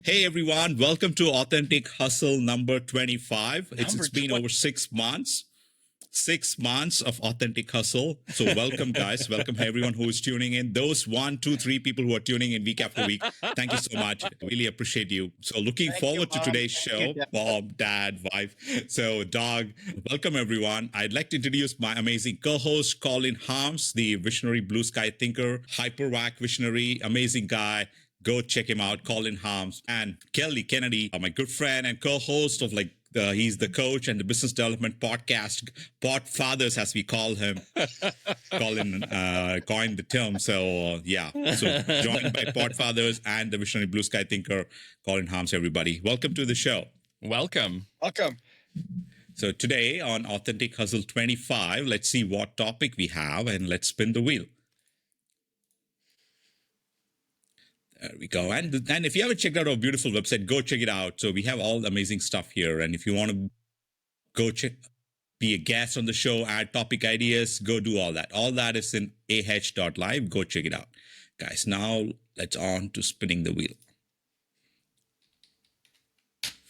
Hey everyone, welcome to Authentic Hustle number 25. It's been over 6 months. 6 months of Authentic Hustle. So welcome guys. Welcome everyone who is tuning in. Those 1, 2, 3 people who are tuning in week after week. Thank you so much. Really appreciate you. So looking forward to today's show. Mom, dad, wife. So dog, welcome everyone. I'd like to introduce my amazing co-host, Colin Harms, the visionary blue sky thinker, hyperwac visionary, amazing guy. Go check him out, Colin Harms. And Kelly Kennedy, my good friend and co-host of he's the coach and the business development podcast, Pod Fathers, as we call him. Colin coined the term. So joined by Pod Fathers and the visionary blue sky thinker, Colin Harms, everybody. Welcome to the show. Welcome. So today on Authentic Hustle 25, let's see what topic we have and let's spin the wheel. There we go. And if you haven't checked out our beautiful website, go check it out. So we have all the amazing stuff here. And if you want to go be a guest on the show, add topic ideas, go do all that. All that is in ah.live. Go check it out. Guys, now let's on to spinning the wheel.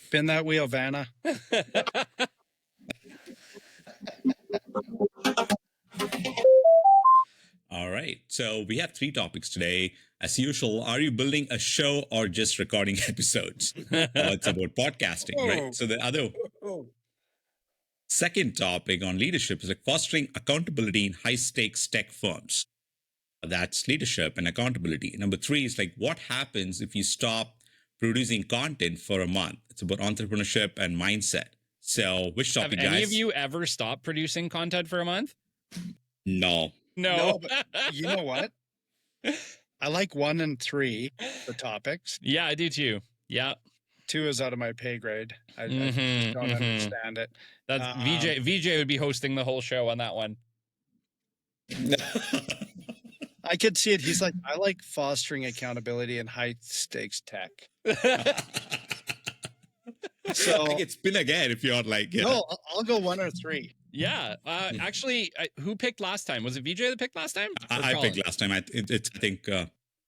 Spin that wheel, Vanna. All right. So we have 3 topics today. As usual, are you building a show or just recording episodes? It's about podcasting, right? So the other second topic on leadership is like fostering accountability in high stakes tech firms. That's leadership and accountability. Number 3 is like what happens if you stop producing content for a month? It's about entrepreneurship and mindset. So which topic, guys? Have any of you ever stopped producing content for a month? No. No, but you know what? I like 1 and 3, the topics. Yeah, I do too. Yeah. 2 is out of my pay grade. I just don't understand it. That's VJ would be hosting the whole show on that one. I could see it. He's like, I like fostering accountability in high stakes tech. So I think it's spin again if you're like, no, I'll go 1 or 3. Yeah. Actually, who picked last time? Was it VJ that picked last time? I picked last time. I think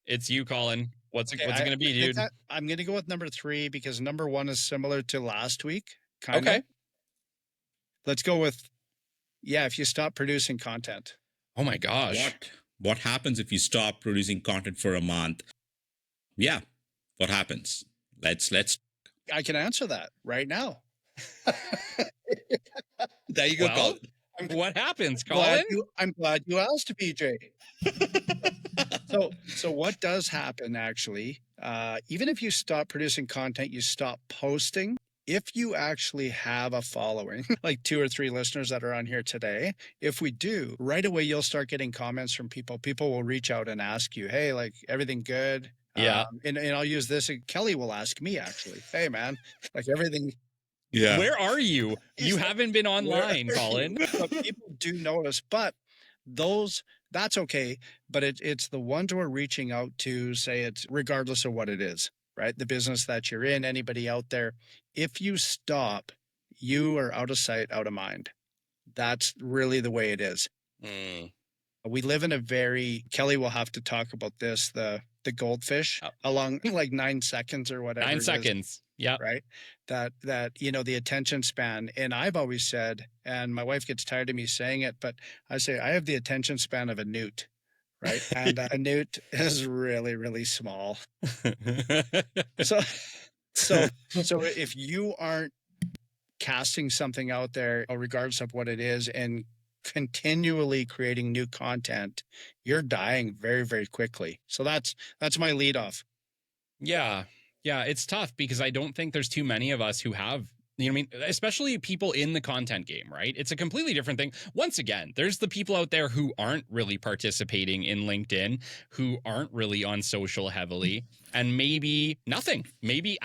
it's you, Colin. What's it going to be, dude? I'm going to go with number 3 because number 1 is similar to last week. Kinda. Okay. Let's go with, if you stop producing content. Oh my gosh. What happens if you stop producing content for a month? Yeah. What happens? Let's. I can answer that right now. There you go, Colin. What happens, Colin? I'm glad you asked, BJ. So what does happen actually? Even if you stop producing content, you stop posting. If you actually have a following, like 2 or 3 listeners that are on here today, if we do, right away you'll start getting comments from people. People will reach out and ask you, "Hey, like everything good?" Yeah. And I'll use this. Kelly will ask me actually, "Hey, man, like everything." Yeah. Where are you? You haven't been online, Colin. But people do notice, but that's okay. But it's the ones we're reaching out to, say it's regardless of what it is, right? The business that you're in, anybody out there, if you stop, you are out of sight, out of mind. That's really the way it is. We live in Kelly will have to talk about this, the goldfish along like 9 seconds or whatever. 9 seconds. Yeah. Right. That, the attention span. And I've always said, and my wife gets tired of me saying it, but I say I have the attention span of a newt, right? And a newt is really, really small. So if you aren't casting something out there, regardless of what it is, and continually creating new content, you're dying very, very quickly. So that's my lead off. Yeah. Yeah, it's tough because I don't think there's too many of us who have, especially people in the content game, right? It's a completely different thing. Once again, there's the people out there who aren't really participating in LinkedIn, who aren't really on social heavily, and maybe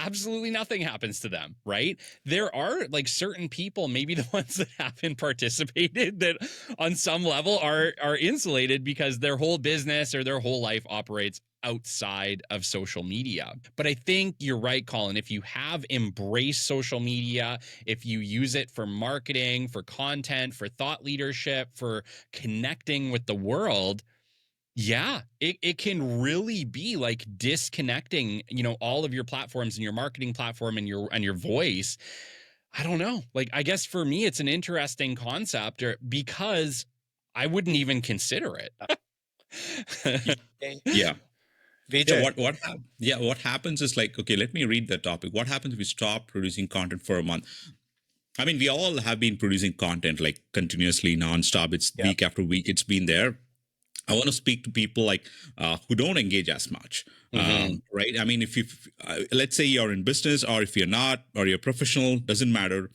absolutely nothing happens to them, right? There are like certain people, maybe the ones that haven't participated, that on some level are insulated because their whole business or their whole life operates outside of social media. But I think you're right, Colin. If you have embraced social media, if you use it for marketing, for content, for thought leadership, for connecting with the world, Yeah, it can really be like disconnecting, all of your platforms and your marketing platform and your voice. I don't know. Like, I guess for me, it's an interesting concept because I wouldn't even consider it. Yeah. Yeah, VJ. what happens is like, okay, let me read the topic. What happens if we stop producing content for a month? I mean, we all have been producing content like continuously, nonstop. It's Yeah. week after week. It's been there. I want to speak to people like who don't engage as much, right? I mean, if you let's say you're in business, or if you're not, or you're professional, doesn't matter.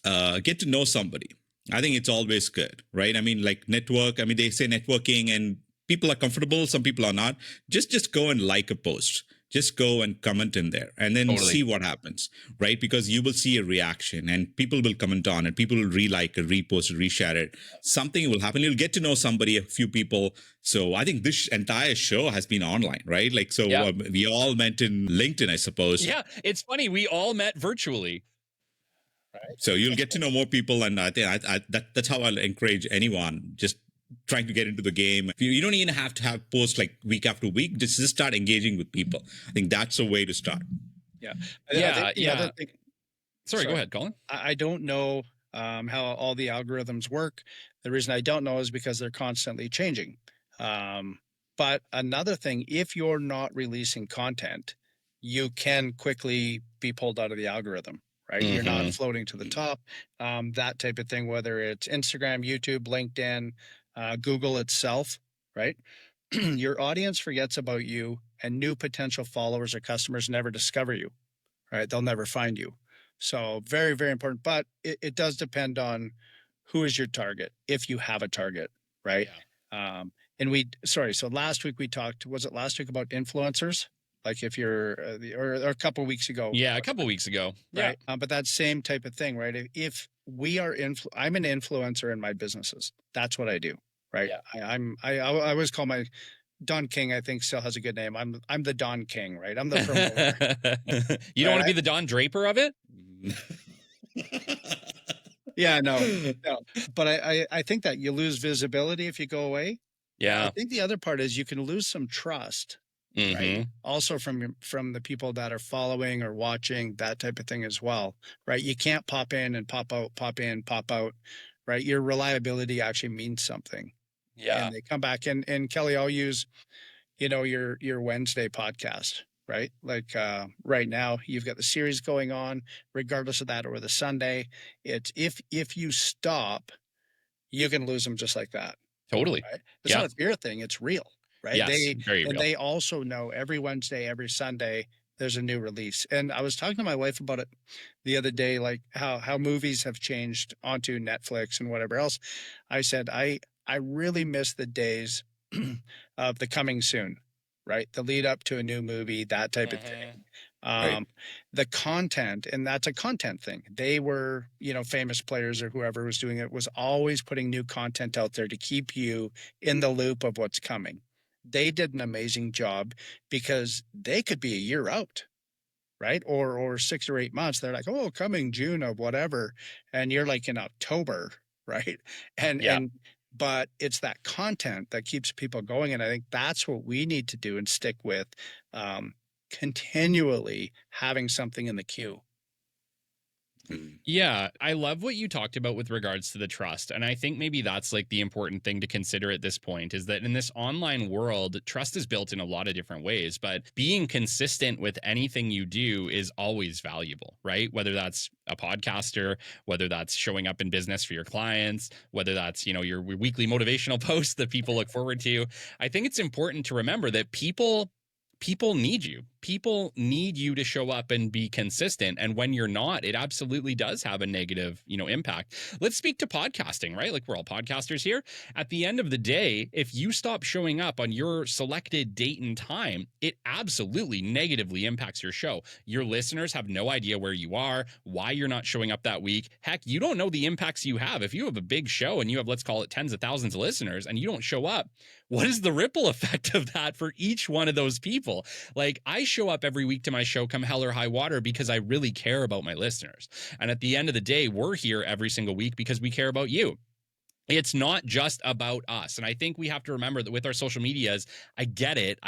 Get to know somebody. I think it's always good, right? I mean, like network. I mean, they say networking, and people are comfortable. Some people are not. Just go and like a post. Just go and comment in there, and then Totally. see what happens, right? Because you will see a reaction, and people will comment on it. People will re-like it, repost it, reshare it. Something will happen. You'll get to know somebody, a few people. So I think this entire show has been online, right? Like, so Yeah. we all met in LinkedIn, I suppose. Yeah, it's funny. We all met virtually. So you'll get to know more people, and I think that's how I'll encourage anyone just trying to get into the game. You don't even have to have posts like week after week. Just start engaging with people. I think that's a way to start. Yeah. Yeah, The other thing, Sorry, go ahead, Colin. I don't know how all the algorithms work. The reason I don't know is because they're constantly changing. But another thing, if you're not releasing content, you can quickly be pulled out of the algorithm, right? You're not floating to the top, that type of thing, whether it's Instagram, YouTube, LinkedIn, Google itself, right? Your audience forgets about you, and new potential followers or customers never discover you, right? They'll never find you. So very, very important. But it does depend on who is your target, if you have a target, right? Yeah. So last week we talked, was it last week, about influencers? Like if you're, or a couple of weeks ago. Yeah, a couple of weeks ago. Right. But that same type of thing, right? If we are, I'm an influencer in my businesses. That's what I do, right? Yeah. I always call my Don King, I think still has a good name. I'm the Don King, right? I'm the promoter. You don't want to be the Don Draper of it? Yeah, no. But I think that you lose visibility if you go away. Yeah. I think the other part is you can lose some trust, right? Also from the people that are following or watching, that type of thing as well, right? You can't pop in and pop out, pop in, pop out, right? Your reliability actually means something. Yeah. And they come back, and Kelly, I'll use, your Wednesday podcast, right? Like right now you've got the series going on, regardless of that, or the Sunday. It's if you stop, you can lose them just like that. Totally. Right? It's not a fear thing, it's real, right? Yes, very real. They also know every Wednesday, every Sunday, there's a new release. And I was talking to my wife about it the other day, like how movies have changed onto Netflix and whatever else. I said, I really miss the days of the coming soon, right? The lead up to a new movie, that type of thing. Right. The content, and that's a content thing. They were, famous players or whoever was doing it was always putting new content out there to keep you in the loop of what's coming. They did an amazing job because they could be a year out, right? Or 6 or 8 months. They're like, oh, coming June of whatever. And you're like in October, right? But it's that content that keeps people going. And I think that's what we need to do and stick with, continually having something in the queue. Yeah, I love what you talked about with regards to the trust. And I think maybe that's like the important thing to consider at this point, is that in this online world, trust is built in a lot of different ways, but being consistent with anything you do is always valuable, right? Whether that's a podcaster, whether that's showing up in business for your clients, whether that's, your weekly motivational posts that people look forward to. I think it's important to remember that people need you. People need you to show up and be consistent. And when you're not, it absolutely does have a negative, impact. Let's speak to podcasting, right? Like, we're all podcasters here. At the end of the day, if you stop showing up on your selected date and time, it absolutely negatively impacts your show. Your listeners have no idea where you are, why you're not showing up that week. Heck, you don't know the impacts you have. If you have a big show and you have, let's call it, tens of thousands of listeners, and you don't show up, what is the ripple effect of that for each one of those people? Like, I show up every week to my show, come hell or high water, because I really care about my listeners. And at the end of the day, we're here every single week because we care about you. It's not just about us. And I think we have to remember that with our social medias, I get it.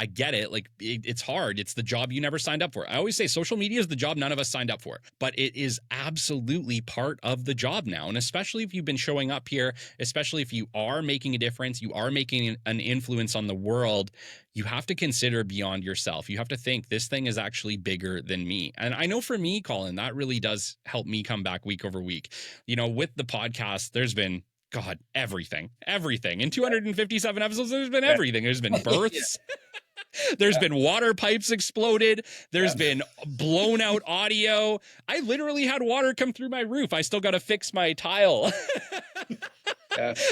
Like it's hard. It's the job you never signed up for. I always say social media is the job none of us signed up for, but it is absolutely part of the job now. And especially if you've been showing up here, especially if you are making a difference, you are making an influence on the world, you have to consider beyond yourself. You have to think this thing is actually bigger than me. And I know for me, Colin, that really does help me come back week over week. With the podcast, there's been everything. In 257 episodes, there's been everything. There's been births. There's been water pipes exploded. There's been blown out audio. I literally had water come through my roof. I still got to fix my tile.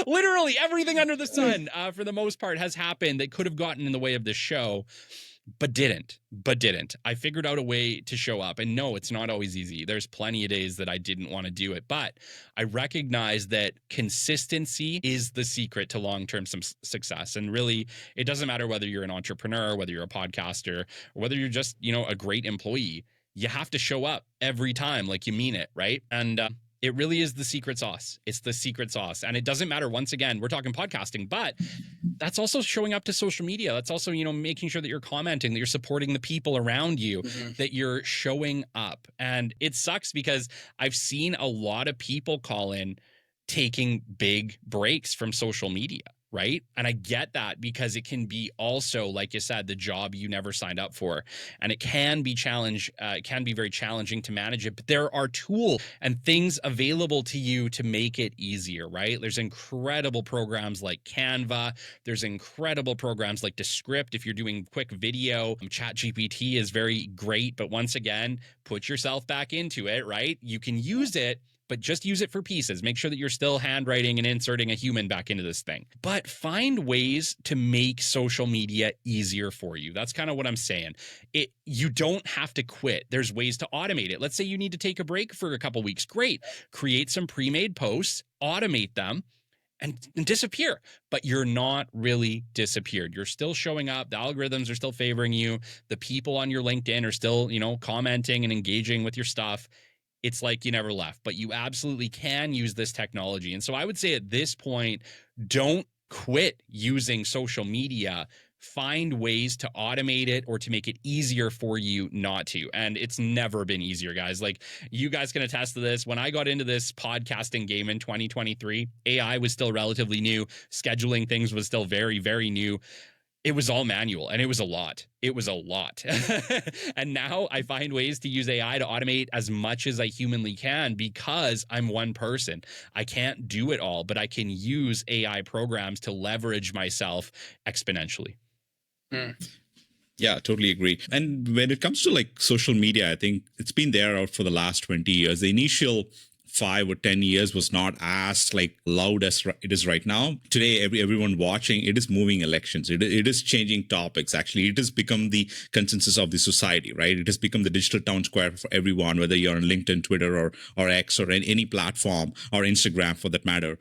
Literally everything under the sun, for the most part, has happened that could have gotten in the way of this show. But didn't. I figured out a way to show up. And no, it's not always easy. There's plenty of days that I didn't want to do it. But I recognize that consistency is the secret to long-term success. And really, it doesn't matter whether you're an entrepreneur, whether you're a podcaster, or whether you're just, a great employee. You have to show up every time like you mean it, right? And it really is the secret sauce. It's the secret sauce. And it doesn't matter. Once again, we're talking podcasting, but that's also showing up to social media. That's also, making sure that you're commenting, that you're supporting the people around you, that you're showing up. And it sucks because I've seen a lot of people, Colin, taking big breaks from social media. Right. And I get that because it can be also, like you said, the job you never signed up for. And it can be very challenging to manage it. But there are tools and things available to you to make it easier. Right. There's incredible programs like Canva. There's incredible programs like Descript. If you're doing quick video, ChatGPT is very great. But once again, put yourself back into it. Right. You can use it, but just use it for pieces. Make sure that you're still handwriting and inserting a human back into this thing. But find ways to make social media easier for you. That's kind of what I'm saying. You don't have to quit. There's ways to automate it. Let's say you need to take a break for a couple weeks. Great. Create some pre-made posts, automate them, and disappear. But you're not really disappeared. You're still showing up. The algorithms are still favoring you. The people on your LinkedIn are still, commenting and engaging with your stuff. It's like you never left, but you absolutely can use this technology. And so I would say at this point, don't quit using social media. Find ways to automate it or to make it easier for you not to. And it's never been easier, guys. Like you guys can attest to this. When I got into this podcasting game in 2023, AI was still relatively new. Scheduling things was still very, very new. It was all manual and it was a lot. And now I find ways to use AI to automate as much as I humanly can because I'm one person. I can't do it all, but I can use AI programs to leverage myself exponentially. Yeah, totally agree. And when it comes to like social media, I think it's been there out for the last 20 years. The initial 5 or 10 years was not as like loud as it is right now. Today, everyone watching, it is moving elections. It is changing topics. Actually, it has become the consensus of the society, right? It has become the digital town square for everyone, whether you're on LinkedIn, Twitter, or X, or any platform, or Instagram for that matter.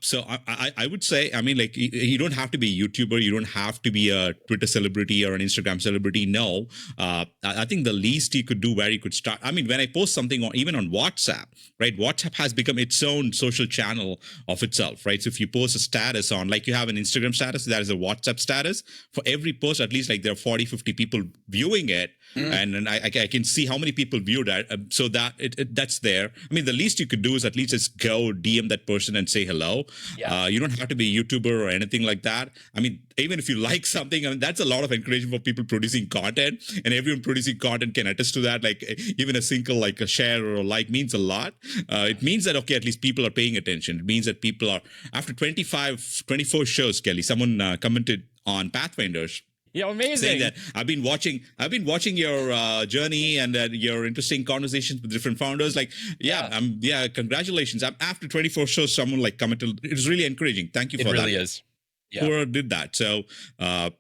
So I would say, I mean, like you don't have to be a YouTuber. You don't have to be a Twitter celebrity or an Instagram celebrity. No, I think the least you could do where you could start. I mean, when I post something even on WhatsApp, right? WhatsApp has become its own social channel of itself, right? So if you post a status on, like you have an Instagram status, that is a WhatsApp status. For every post, at least like there are 40, 50 people viewing it. And I can see how many people view that. So that that's there. I mean, the least you could do is at least just go DM that person and say hello. Yeah. You don't have to be a YouTuber or anything like that. I mean, even if you like something, I mean, that's a lot of encouragement for people producing content, and everyone producing content can attest to that. Like even a single, like a share or a like means a lot. It means that, okay, at least people are paying attention. It means that people are, after 24 shows, Kelly, someone commented on Pathfinders. Yeah, amazing. Saying that I've been watching your journey and your interesting conversations with different founders. Like, congratulations. After 24 shows, someone like commented. It was really encouraging. Thank you for that. It really is. Yeah. Whoever did that. So, go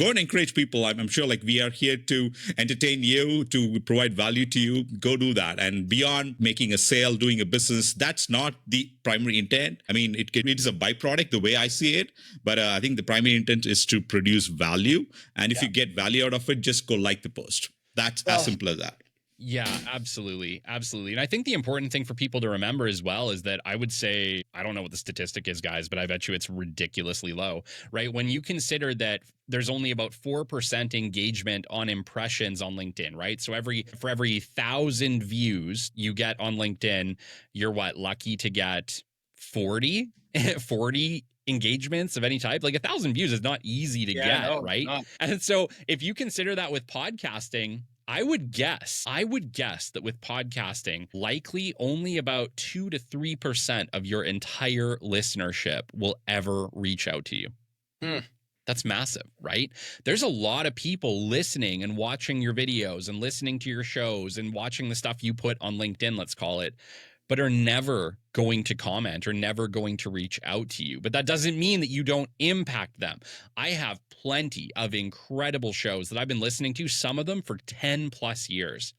and encourage people. I'm sure like we are here to entertain you, to provide value to you. Go do that. And beyond making a sale, doing a business, that's not the primary intent. I mean, it is a byproduct the way I see it. But I think the primary intent is to produce value. And if you get value out of it, just go like the post. That's as simple as that. Yeah, absolutely. Absolutely. And I think the important thing for people to remember as well is that I would say, I don't know what the statistic is, guys, but I bet you it's ridiculously low, right? When you consider that there's only about 4% engagement on impressions on LinkedIn, right? So for every 1,000 views you get on LinkedIn, you're what, lucky to get 40, 40 engagements of any type. Like 1,000 views is not easy to Yeah, get, no, it's right? not. And so if you consider that with podcasting, I would guess that with podcasting, likely only about 2 to 3% of your entire listenership will ever reach out to you. That's massive, right? There's a lot of people listening and watching your videos and listening to your shows and watching the stuff you put on LinkedIn, let's call it, but are never going to comment or never going to reach out to you. But that doesn't mean that you don't impact them. I have plenty of incredible shows that I've been listening to, some of them for 10 plus years,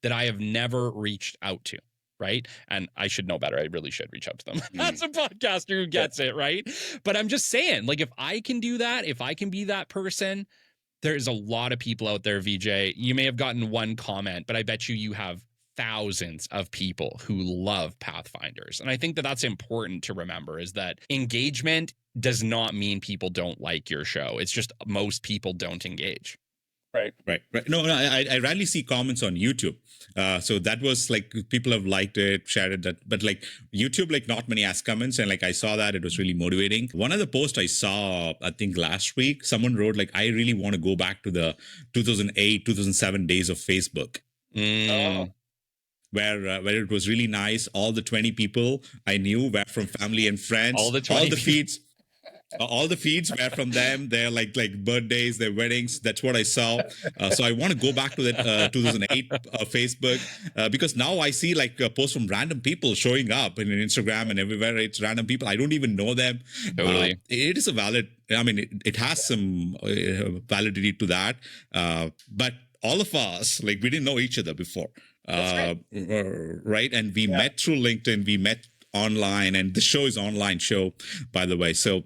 that I have never reached out to. Right. And I should know better. I really should reach out to them. That's a podcaster who gets it. Right. But I'm just saying, like, if I can do that, if I can be that person, there's a lot of people out there, VJ. You may have gotten one comment, but I bet you have thousands of people who love Pathfinders. And I think that that's important to remember, is that engagement does not mean people don't like your show. It's just most people don't engage. Right. No, I rarely see comments on YouTube. So that was like, people have liked it, shared it, but like YouTube, like not many ask comments. And like I saw that, it was really motivating. One of the posts I saw, I think last week, someone wrote like, I really want to go back to the 2008, 2007 days of Facebook. Where it was really nice. All the 20 people I knew were from family and friends. All the feeds. All the feeds were from them. Their like birthdays, their weddings. That's what I saw. So I want to go back to that 2008 Facebook, because now I see like posts from random people showing up in Instagram and everywhere. It's random people. I don't even know them. Totally. It is a valid. I mean, it has some validity to that. But all of us, like, we didn't know each other before. Right. And we met through LinkedIn. We met online, and the show is an online show, by the way. So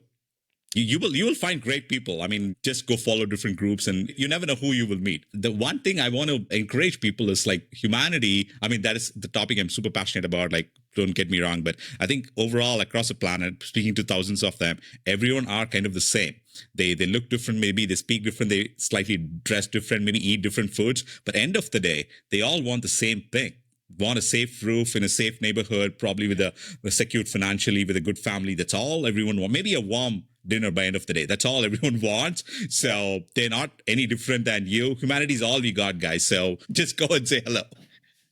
you will find great people. I mean, just go follow different groups, and you never know who you will meet. The one thing I want to encourage people is like humanity. I mean, that is the topic I'm super passionate about. Like, don't get me wrong, but I think overall across the planet, speaking to thousands of them, everyone are kind of the same. They look different, maybe they speak different, they slightly dress different, maybe eat different foods. But end of the day, they all want the same thing. Want a safe roof in a safe neighborhood, probably with a secured financially, with a good family. That's all everyone wants. Maybe a warm dinner by end of the day. That's all everyone wants. So they're not any different than you. Humanity is all we got, guys. So just go and say hello.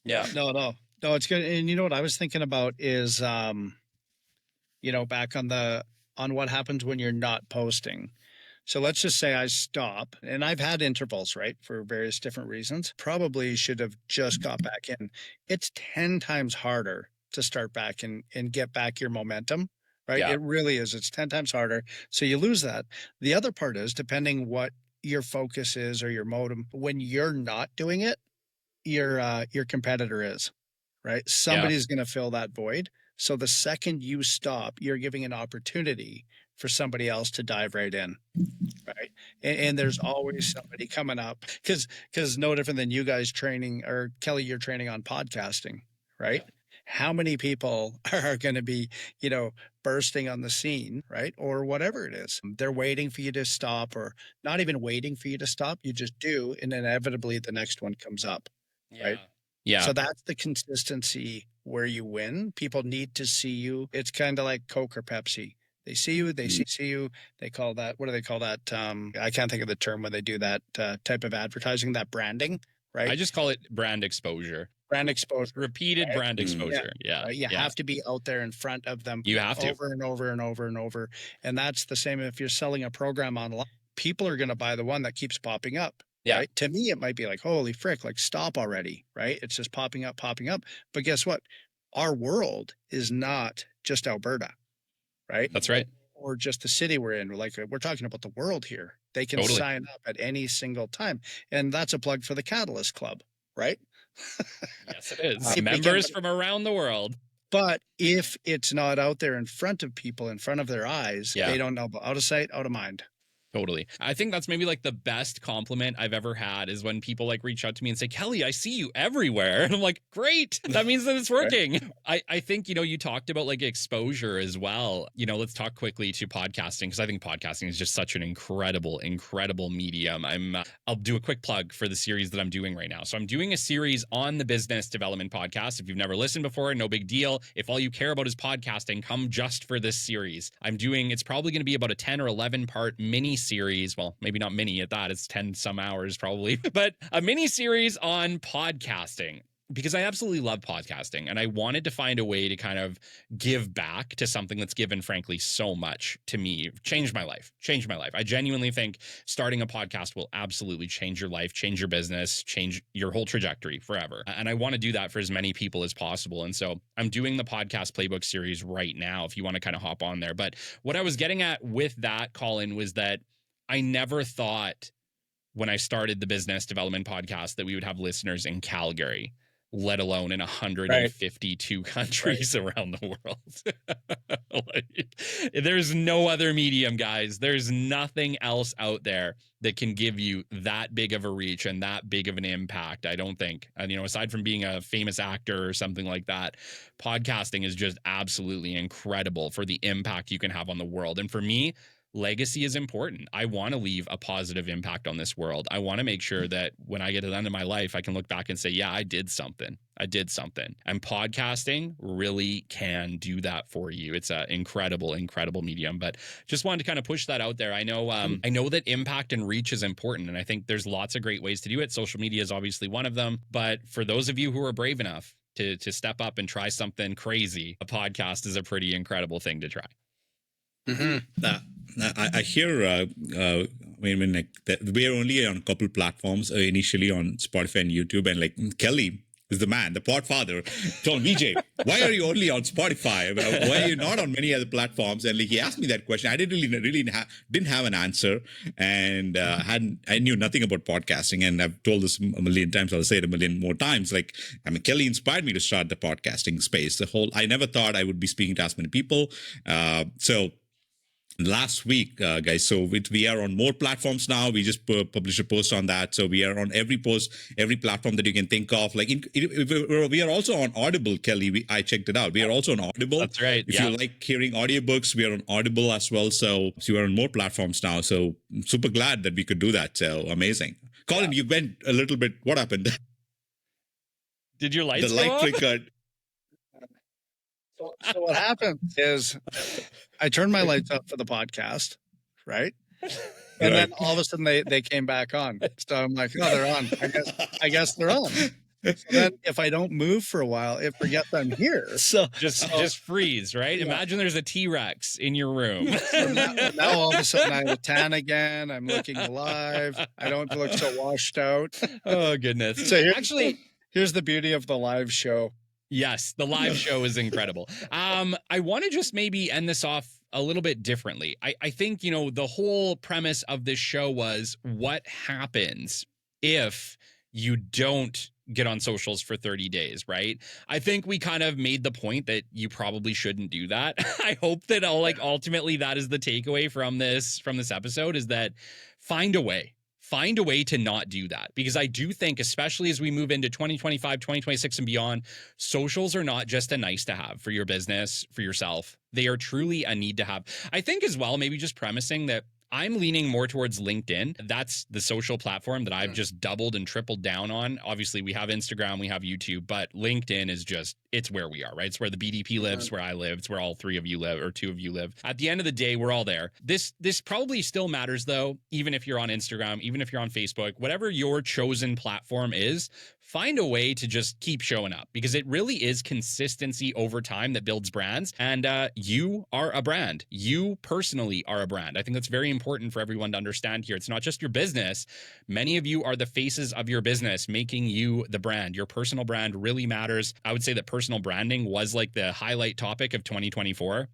Yeah. No, it's good. And you know what I was thinking about is, back on what happens when you're not posting. So let's just say I stop, and I've had intervals, right, for various different reasons. Probably should have just got back in. It's 10 times harder to start back and get back your momentum, right? Yeah. It really is. It's 10 times harder. So you lose that. The other part is, depending what your focus is or your modem, when you're not doing it, your competitor is, right? Somebody's going to fill that void. So the second you stop, you're giving an opportunity for somebody else to dive right in, right? And there's always somebody coming up, because no different than you guys training, or Kelly, you're training on podcasting, right? Yeah. How many people are going to be, bursting on the scene, right? Or whatever it is. They're waiting for you to stop, or not even waiting for you to stop. You just do, and inevitably the next one comes up, right? Yeah. So that's the consistency where you win. People need to see you. It's kind of like Coke or Pepsi. They see you, see you. They call that, what do they call that? I can't think of the term when they do that type of advertising, that branding, right? I just call it brand exposure. Brand exposure. Repeated brand exposure. Yeah. You have to be out there in front of them. You have to. Over and over and over and over. And that's the same if you're selling a program online. People are going to buy the one that keeps popping up. Yeah. Right? To me, it might be like, holy frick, like, stop already, right? It's just popping up. But guess what? Our world is not just Alberta, right? That's right. Or just the city we're in. We're talking about the world here. They can sign up at any single time. And that's a plug for the Catalyst Club, right? Yes, it is. Members from around the world. But if it's not out there in front of people, in front of their eyes, they don't know. Out of sight, out of mind. Totally. I think that's maybe like the best compliment I've ever had is when people like reach out to me and say, Kelly, I see you everywhere. And I'm like, great. That means that it's working. I think, you talked about like exposure as well. Let's talk quickly to podcasting, because I think podcasting is just such an incredible, incredible medium. I'll do a quick plug for the series that I'm doing right now. So I'm doing a series on the business development podcast. If you've never listened before, no big deal. If all you care about is podcasting, come just for this series. It's probably going to be about a 10 or 11 part mini series. Well, maybe not mini at that. It's 10 some hours probably, but a mini series on podcasting, because I absolutely love podcasting and I wanted to find a way to kind of give back to something that's given, frankly, so much to me. Changed my life. I genuinely think starting a podcast will absolutely change your life, change your business, change your whole trajectory forever. And I want to do that for as many people as possible. And so I'm doing the podcast playbook series right now, if you want to kind of hop on there. But what I was getting at with that, Colin, was that I never thought when I started the business development podcast that we would have listeners in Calgary, let alone in 152 countries around the world. There's no other medium, guys. There's nothing else out there that can give you that big of a reach and that big of an impact, I don't think. And, aside from being a famous actor or something like that, podcasting is just absolutely incredible for the impact you can have on the world. And for me, legacy is important. I want to leave a positive impact on this world. I want to make sure that when I get to the end of my life, I can look back and say, yeah, I did something. And podcasting really can do that for you. It's an incredible, incredible medium. But just wanted to kind of push that out there. I know that impact and reach is important. And I think there's lots of great ways to do it. Social media is obviously one of them. But for those of you who are brave enough to step up and try something crazy, a podcast is a pretty incredible thing to try. Mm-hmm. I hear. We are only on a couple platforms initially on Spotify and YouTube, and like Kelly is the man, the podfather. Told Vijay, why are you only on Spotify? Why are you not on many other platforms? And like he asked me that question. I didn't have an answer, and I knew nothing about podcasting. And I've told this a million times. I'll say it a million more times. Like Kelly inspired me to start the podcasting space. I never thought I would be speaking to as many people. So last week, guys, so we are on more platforms now. We just published a post on that. So we are on every platform that you can think of. Like we are also on Audible, Kelly. I checked it out. We are also on Audible. That's right. If you like hearing audiobooks, we are on Audible as well. So we are on more platforms now. So I'm super glad that we could do that. So amazing. Colin, you went a little bit. What happened? Did your lights The light flickered. So what happened is I turned my lights up for the podcast, right? And then all of a sudden they came back on. So I'm like, oh, they're on. I guess they're on. So then if I don't move for a while, it forgets I'm here. So just freeze, right? Yeah. Imagine there's a T-Rex in your room. So now all of a sudden I have a tan again. I'm looking alive. I don't look so washed out. Oh, goodness. So here's the beauty of the live show. Yes, the live show is incredible. I want to just maybe end this off a little bit differently. I think, the whole premise of this show was what happens if you don't get on socials for 30 days, right? I think we kind of made the point that you probably shouldn't do that. I hope that ultimately that is the takeaway from this episode, is that find a way. Find a way to not do that, because I do think, especially as we move into 2025, 2026 and beyond, socials are not just a nice to have for your business, for yourself. They are truly a need to have. I think as well, maybe just premising that I'm leaning more towards LinkedIn. That's the social platform that I've just doubled and tripled down on. Obviously, we have Instagram, we have YouTube, but LinkedIn is it's where we are, right? It's where the BDP lives, where I live. It's where all three of you live, or two of you live. At the end of the day, we're all there. This probably still matters, though, even if you're on Instagram, even if you're on Facebook, whatever your chosen platform is, find a way to just keep showing up, because it really is consistency over time that builds brands. And you are a brand. You personally are a brand. I think that's very important for everyone to understand here. It's not just your business. Many of you are the faces of your business, making you the brand. Your personal brand really matters. I would say that personal branding was like the highlight topic of 2024.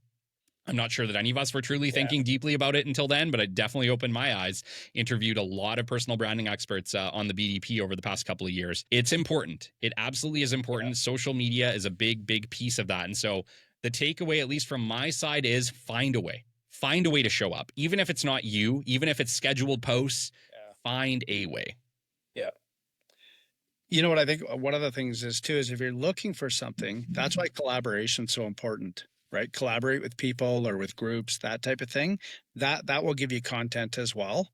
I'm not sure that any of us were truly thinking deeply about it until then, but I definitely opened my eyes, interviewed a lot of personal branding experts on the BDP over the past couple of years. It's important. It absolutely is important. Social media is a big, big piece of that. And so the takeaway, at least from my side, is find a way. find a way to show up, even if it's not you, even if it's scheduled posts. Find a way. Yeah. You know what I think one of the things is too, is if you're looking for something, that's why collaboration is so important, right? Collaborate with people or with groups, that type of thing. That will give you content as well.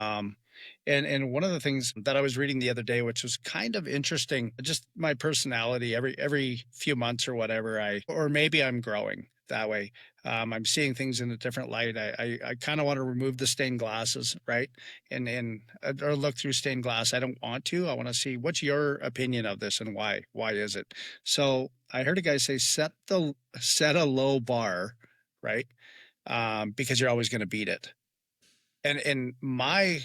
And one of the things that I was reading the other day, which was kind of interesting, just my personality, every few months or whatever, or maybe I'm growing that way. I'm seeing things in a different light. I kind of want to remove the stained glasses, right? And or look through stained glass. I don't want to. I want to see what's your opinion of this and why. Why is it? So I heard a guy say, set a low bar, right? Because you're always going to beat it. And my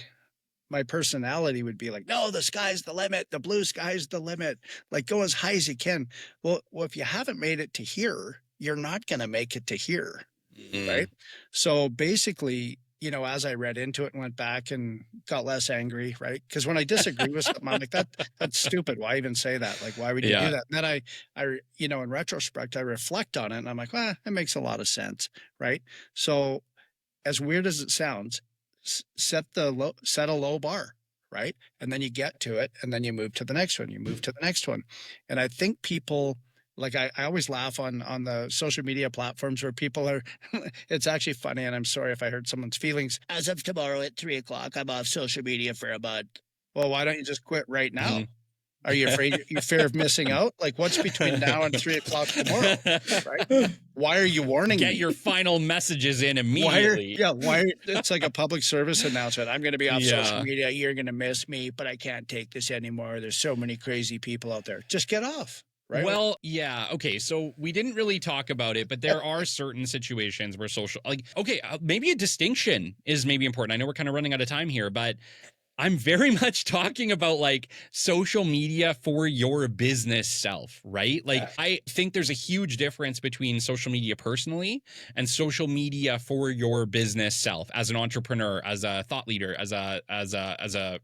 personality would be like, no, the sky's the limit. The blue sky's the limit. Like, go as high as you can. Well, if you haven't made it to here, you're not going to make it to here. Right. So basically, as I read into it and went back and got less angry, right? Because when I disagree with something, I'm like, that's stupid. Why even say that? Like, why would you do that? And then I, in retrospect, I reflect on it and I'm like, well, it makes a lot of sense. Right. So as weird as it sounds, set a low bar, right? And then you get to it and then you move to the next one, And I think people, like, I always laugh on the social media platforms where people are, it's actually funny. And I'm sorry if I hurt someone's feelings. As of tomorrow at 3:00, I'm off social media for a month. Well, why don't you just quit right now? Mm-hmm. Are you afraid? You fear of missing out? Like, what's between now and 3:00 tomorrow? Right? Why are you warning me? Get your final messages in immediately. It's like a public service announcement. I'm going to be off social media. You're going to miss me, but I can't take this anymore. There's so many crazy people out there. Just get off. Right? Well, yeah. Okay. So we didn't really talk about it, but there are certain situations where maybe a distinction is maybe important. I know we're kind of running out of time here, but I'm very much talking about like social media for your business self, right? Like, I think there's a huge difference between social media personally and social media for your business self as an entrepreneur, as a thought leader, as an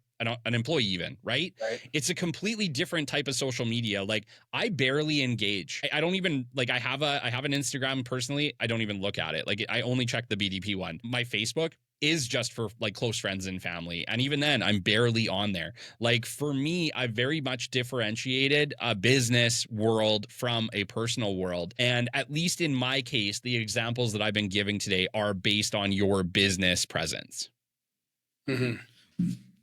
employee even, right? It's a completely different type of social media. Like, I barely engage. I don't even, like, I have an Instagram personally. I don't even look at it. Like, I only check the BDP one. My Facebook is just for like close friends and family. And even then, I'm barely on there. Like, for me, I very much differentiated a business world from a personal world. And at least in my case, the examples that I've been giving today are based on your business presence. Mm-hmm.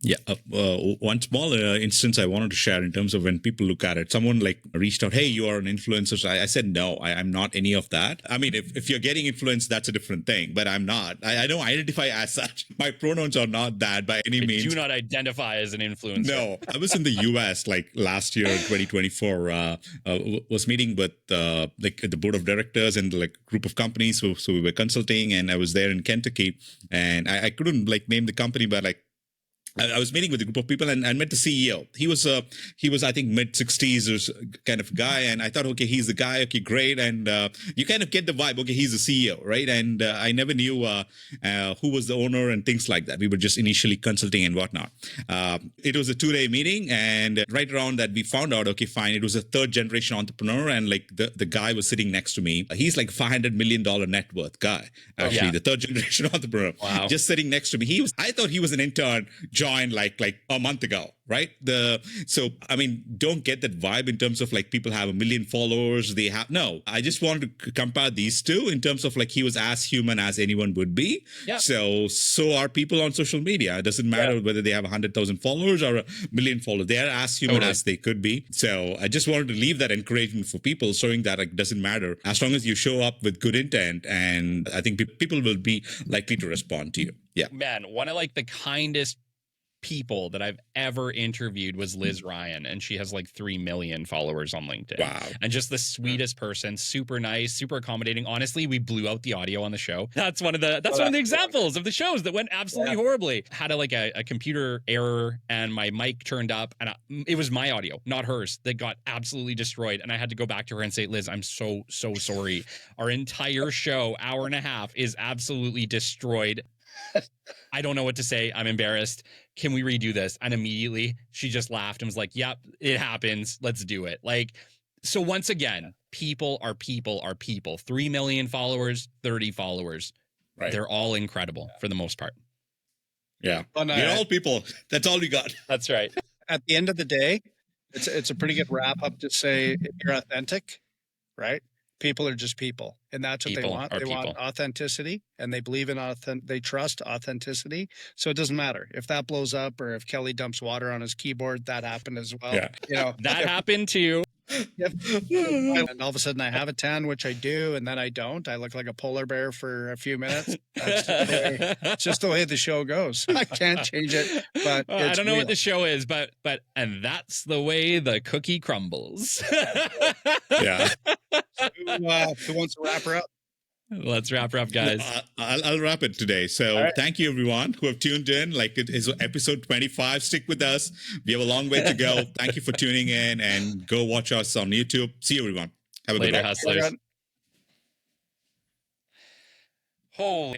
Yeah. One small instance I wanted to share in terms of when people look at it, someone like reached out, hey, you are an influencer. So I said, no, I'm not any of that. I mean, if you're getting influence, that's a different thing, but I'm not. I don't identify as such. My pronouns are not that by any means. You do not identify as an influencer. No, I was in the US like last year, 2024, was meeting with like the board of directors and like group of companies. So we were consulting, and I was there in Kentucky, and I couldn't like name the company, but like, I was meeting with a group of people and I met the CEO. He was I think mid-60s or kind of guy, and I thought, okay, he's the guy. Okay, great. And you kind of get the vibe. Okay, he's the CEO, right? And I never knew who was the owner and things like that. We were just initially consulting and whatnot. It was a 2-day meeting, and right around that, we found out, okay, fine, it was a third-generation entrepreneur, and like the guy was sitting next to me. He's like $500 million net worth guy. Actually, the third-generation entrepreneur, just sitting next to me. I thought he was an intern. Joined like a month ago, right? So I mean, don't get that vibe in terms of like people have 1 million followers. No, I just wanted to compare these two in terms of like he was as human as anyone would be. Yeah. So are people on social media. It doesn't matter whether they have 100,000 followers or 1 million followers. They are as human as they could be. So I just wanted to leave that encouragement for people, showing that it doesn't matter as long as you show up with good intent, and I think people will be likely to respond to you. Yeah, man, one of like the kindest people that I've ever interviewed was Liz Ryan, and she has like 3 million followers on LinkedIn. Wow. And just the sweetest person, super nice, super accommodating. Honestly, we blew out the audio on the show. That's one of the examples of the shows that went absolutely horribly. Had a computer error, and my mic turned up, and it was my audio, not hers, that got absolutely destroyed. And I had to go back to her and say, Liz, I'm so sorry. Our entire show, hour and a half, is absolutely destroyed. I don't know what to say. I'm embarrassed. Can we redo this? And immediately she just laughed and was like, yep, it happens. Let's do it. Like, so once again, people are people are people. 3 million followers, 30 followers. Right. They're all incredible for the most part. Yeah. Well, no, We're all people. That's all we got. That's right. at the end of the day, it's a pretty good wrap up to say if you're authentic, right? People are just people, and that's what they People want. are They want people. authenticity, and they believe in they trust authenticity. So it doesn't matter if that blows up or if Kelly dumps water on his keyboard. That happened as well. Yeah. You know, That happened too. and all of a sudden I have a tan, which I do, and then I don't. I look like a polar bear for a few minutes. It's just the way the show goes. I can't change it, but I don't know real. what the show is, but and that's the way the cookie crumbles. Yeah. Who wants to wrap her up? Let's wrap her up, guys. I'll wrap it today. So All right. thank you, everyone who have tuned in. Like, it is episode 25. Stick with us. We have a long way to go. Thank you for tuning in, and go watch us on YouTube. See you, everyone. Have a Later, good one. hustlers. Everyone. Holy